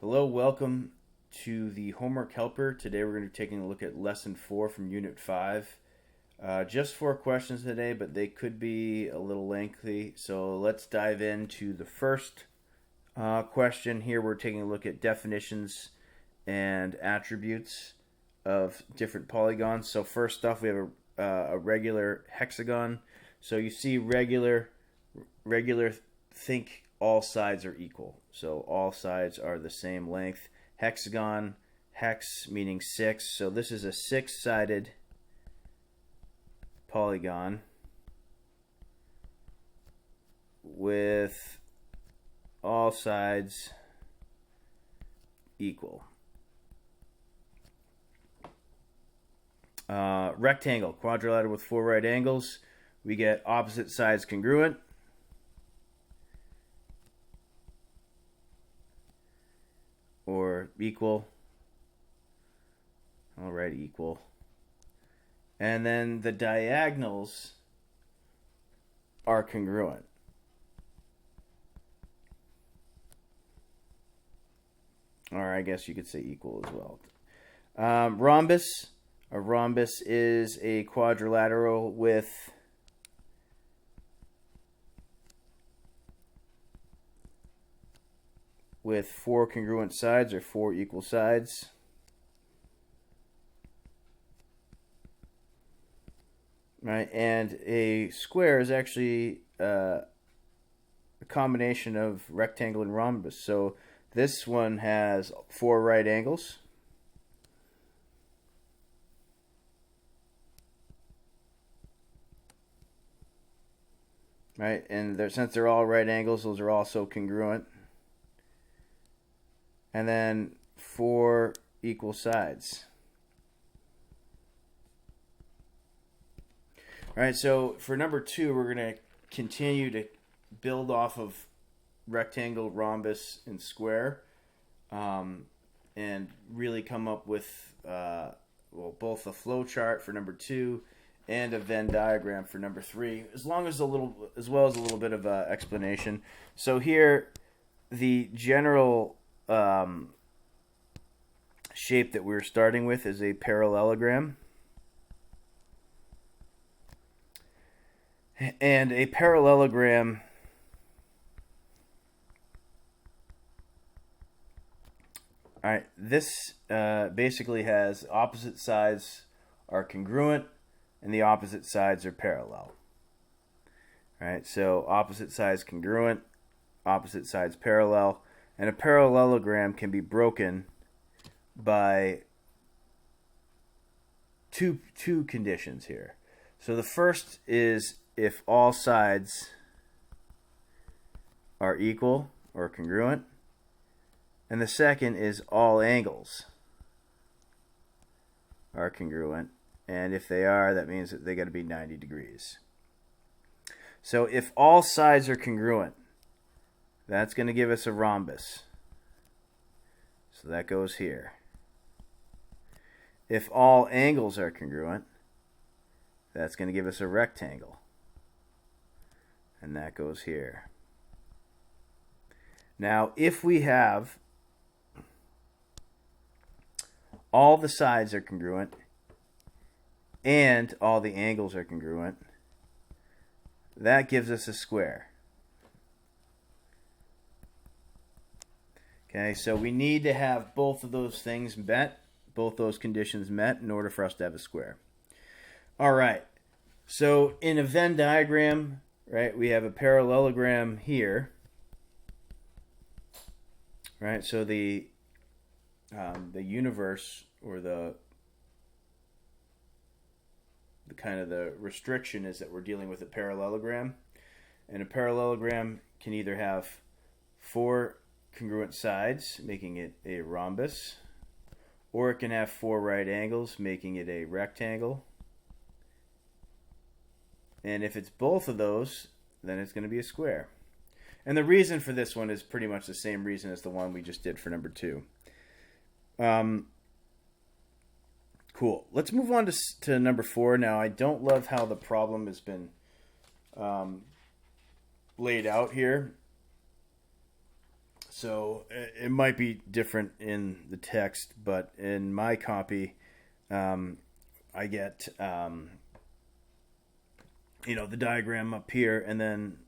Hello, welcome to the Homework Helper. Today we're going to be taking a look at Lesson 4 from Unit 5. Just 4 questions today, but they could be a little lengthy. So let's dive into the first question. Here we're taking a look at definitions and attributes of different polygons. So first off, we have a regular hexagon. So you see regular, think all sides are equal. So all sides are the same length. Hexagon, hex meaning 6. So this is a 6-sided polygon with all sides equal. Rectangle, quadrilateral with 4 right angles. We get opposite sides congruent. Or equal. All right, equal. And then the diagonals are congruent. Or I guess you could say equal as well. Rhombus. A rhombus is a quadrilateral with with 4 congruent sides or 4 equal sides. Right, and a square is actually a combination of rectangle and rhombus. So this one has 4 right angles. Right, and since they're all right angles, those are also congruent. And then 4 equal sides. All right, so for number 2, we're going to continue to build off of rectangle, rhombus, and square, and really come up with both a flow chart for number 2 and a Venn diagram for number 3, as well as a little bit of explanation. So here, the general shape that we're starting with is a parallelogram. And a parallelogram this basically has opposite sides are congruent and the opposite sides are parallel. All right, so opposite sides congruent, opposite sides parallel. And a parallelogram can be broken by two conditions here. So the first is if all sides are equal or congruent. And the second is all angles are congruent. And if they are, that means that they got to be 90 degrees. So if all sides are congruent, that's going to give us a rhombus. So that goes here. If all angles are congruent, that's going to give us a rectangle. And that goes here. Now, if we have all the sides are congruent and all the angles are congruent, that gives us a square. Okay, so we need to have both of those things met, both those conditions met in order for us to have a square. All right, so in a Venn diagram, right, we have a parallelogram here. Right, so the universe, or the kind of the restriction, is that we're dealing with a parallelogram, and a parallelogram can either have 4 congruent sides, making it a rhombus, or it can have 4 right angles, making it a rectangle. And if it's both of those, then it's going to be a square. And the reason for this one is pretty much the same reason as the one we just did for number 2. Cool. Let's move on to number 4 now. I don't love how the problem has been laid out here. So it might be different in the text, but in my copy, I get the diagram up here and then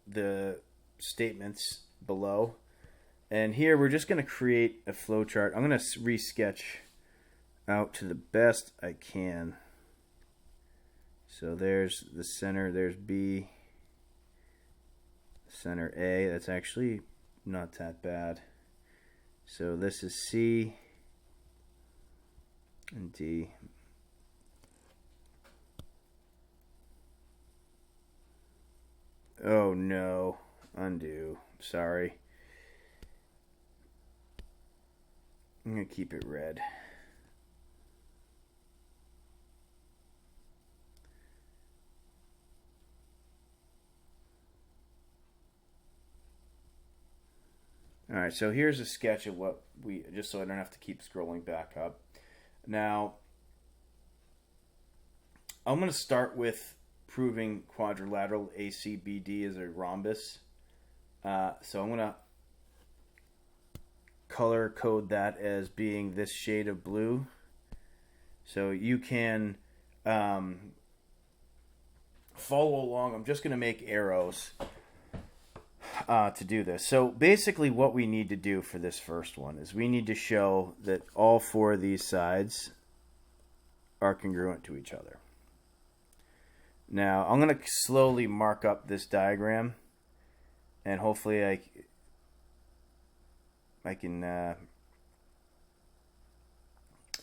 the statements below. And here we're just going to create a flowchart. I'm going to resketch out to the best I can. So there's the center, there's B, center A. That's actually not that bad. So this is C and D. Oh no, undo, sorry. I'm going to keep it red. All right, so here's a sketch of what just so I don't have to keep scrolling back up. Now, I'm going to start with proving quadrilateral ACBD is a rhombus. So I'm going to color code that as being this shade of blue. So you can follow along. I'm just going to make arrows to do this. So basically what we need to do for this first one is we need to show that all four of these sides are congruent to each other. Now I'm going to slowly mark up this diagram and hopefully I can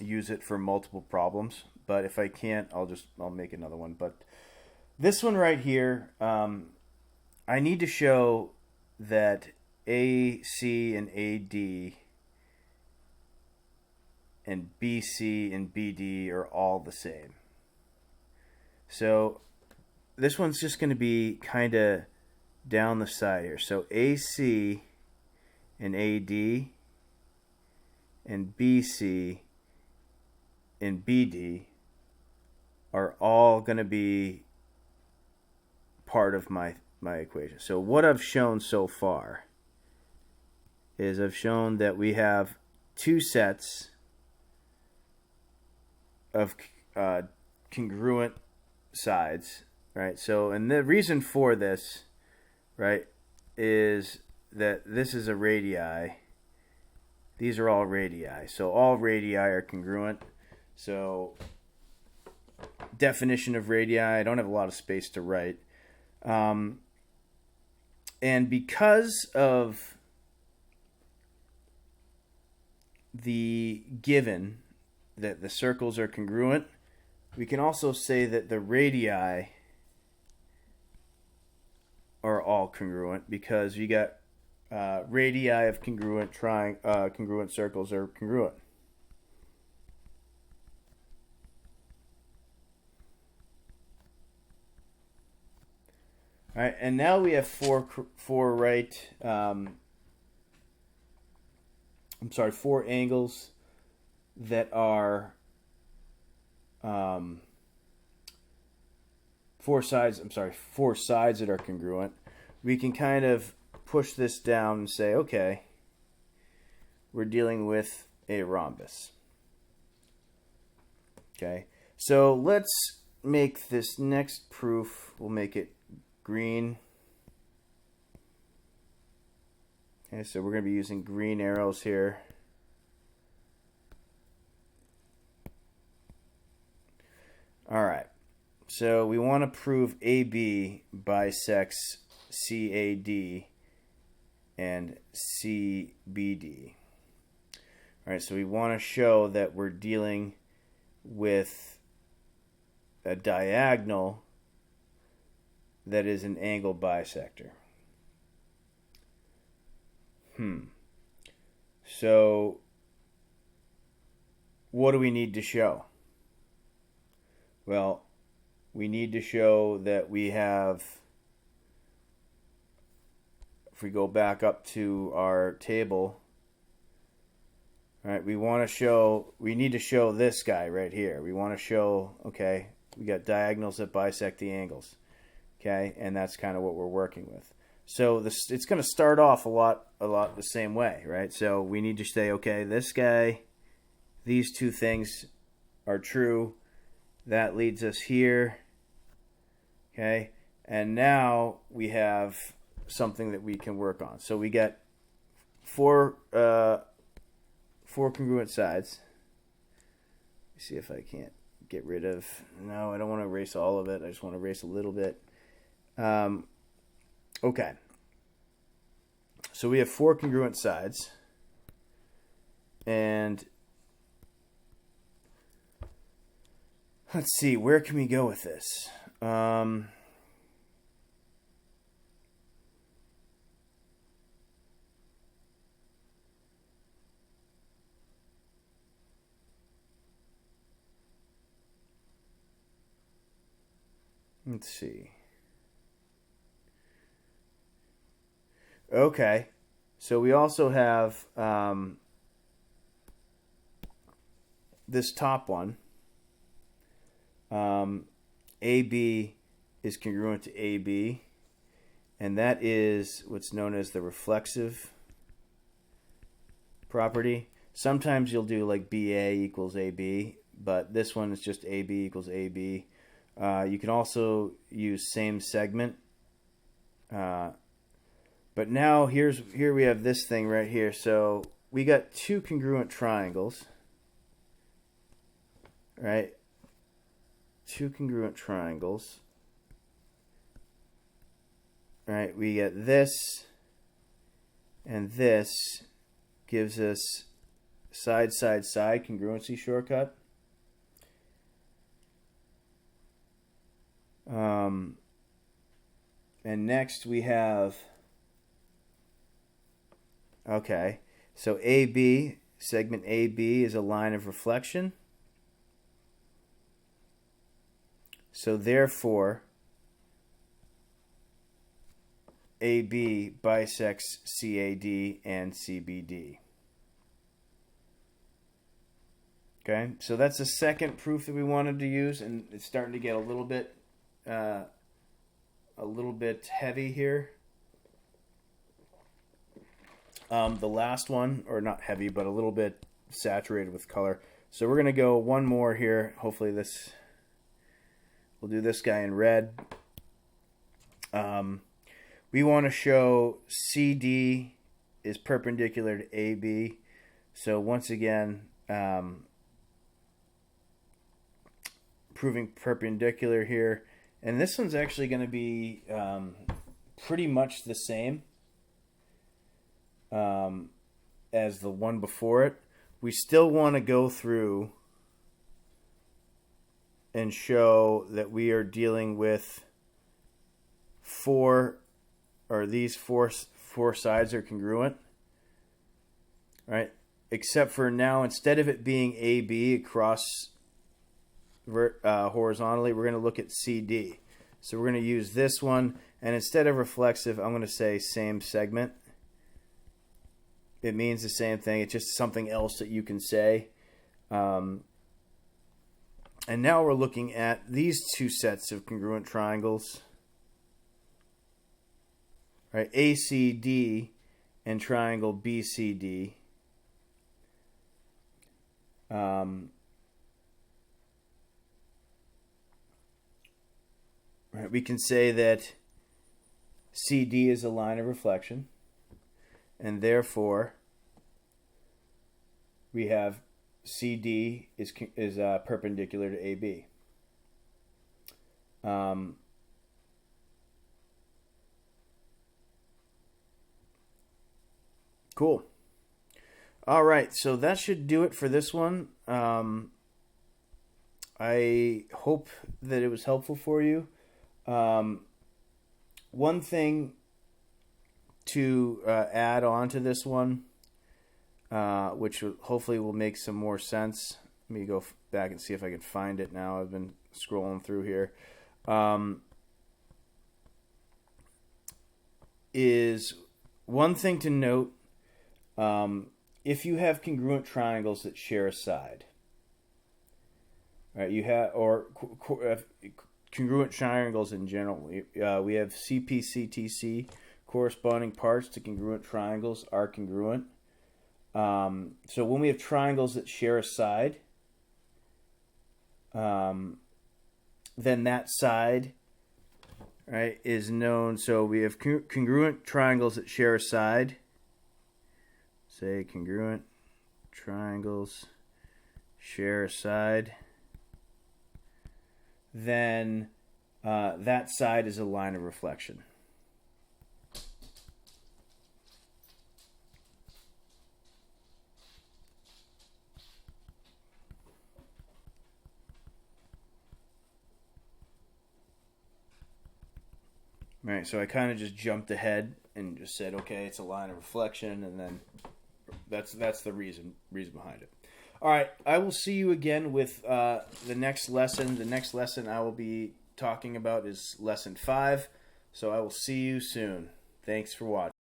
use it for multiple problems, but if I can't, I'll make another one. But this one right here, I need to show that AC and AD and BC and BD are all the same. So this one's just going to be kind of down the side here. So AC and AD and BC and BD are all going to be part of my equation. So what I've shown so far is I've shown that we have two sets of congruent sides, right? So, and the reason for this, right, is that this is a radii. These are all radii. So all radii are congruent. So definition of radii, I don't have a lot of space to write. And because of the given that the circles are congruent, we can also say that the radii are all congruent because you got radii of congruent congruent circles are congruent. All right, and now we have four angles that are four sides that are congruent. We can kind of push this down and say, okay, we're dealing with a rhombus. Okay, so let's make this next proof, we'll make it green. Okay, so we're going to be using green arrows here. All right, so we want to prove AB bisects CAD and CBD. All right, so we want to show that we're dealing with a diagonal that is an angle bisector. So what do we need to show? Well, we need to show that we have, if we go back up to our table, all right, we need to show this guy right here. We want to show, okay, we got diagonals that bisect the angles. Okay, and that's kind of what we're working with. So this it's going to start off a lot the same way, right? So we need to say, okay, this guy, these two things are true. That leads us here. Okay, and now we have something that we can work on. So we get four congruent sides. Let's see if I can't get rid of. No, I don't want to erase all of it. I just want to erase a little bit. Okay. So we have four congruent sides. And let's see, where can we go with this? Let's see. Okay. So we also have this top one. AB is congruent to AB, and that is what's known as the reflexive property. Sometimes you'll do like BA equals AB, but this one is just AB equals AB. You can also use same segment. But now here we have this thing right here. So we got two congruent triangles, right? Two congruent triangles. Right, we get this and this gives us side congruency shortcut. And next we have, okay, so AB, segment AB is a line of reflection. So therefore, AB bisects CAD and CBD. Okay, so that's the second proof that we wanted to use, and it's starting to get a little bit heavy here. The last one, or not heavy, but a little bit saturated with color. So we're gonna go one more here. Hopefully we'll do this guy in red. We want to show CD is perpendicular to AB. So once again, proving perpendicular here. And this one's actually going to be pretty much the same as the one before it. We still want to go through and show that we are dealing with these four sides are congruent, right? Except for now, instead of it being AB across horizontally, we're going to look at CD. So we're going to use this one, and instead of reflexive, I'm going to say same segment. It means the same thing. It's just something else that you can say. And now we're looking at these two sets of congruent triangles. Right, ACD and triangle BCD. Right, we can say that CD is a line of reflection, and therefore we have CD is perpendicular to AB. Cool. All right, so that should do it for this one. I hope that it was helpful for you. One thing to add on to this one, which hopefully will make some more sense. Let me go back and see if I can find it now. I've been scrolling through here. Is one thing to note. If you have congruent triangles that share a side, right? You have congruent triangles in general. We have CPCTC, corresponding parts to congruent triangles are congruent. So when we have triangles that share a side, then that side, right, is known. So we have congruent triangles that share a side. Say congruent triangles share a side. Then that side is a line of reflection. Right, so I kind of just jumped ahead and just said, okay, it's a line of reflection, and then that's the reason behind it. All right, I will see you again with the next lesson. The next lesson I will be talking about is lesson 5. So I will see you soon. Thanks for watching.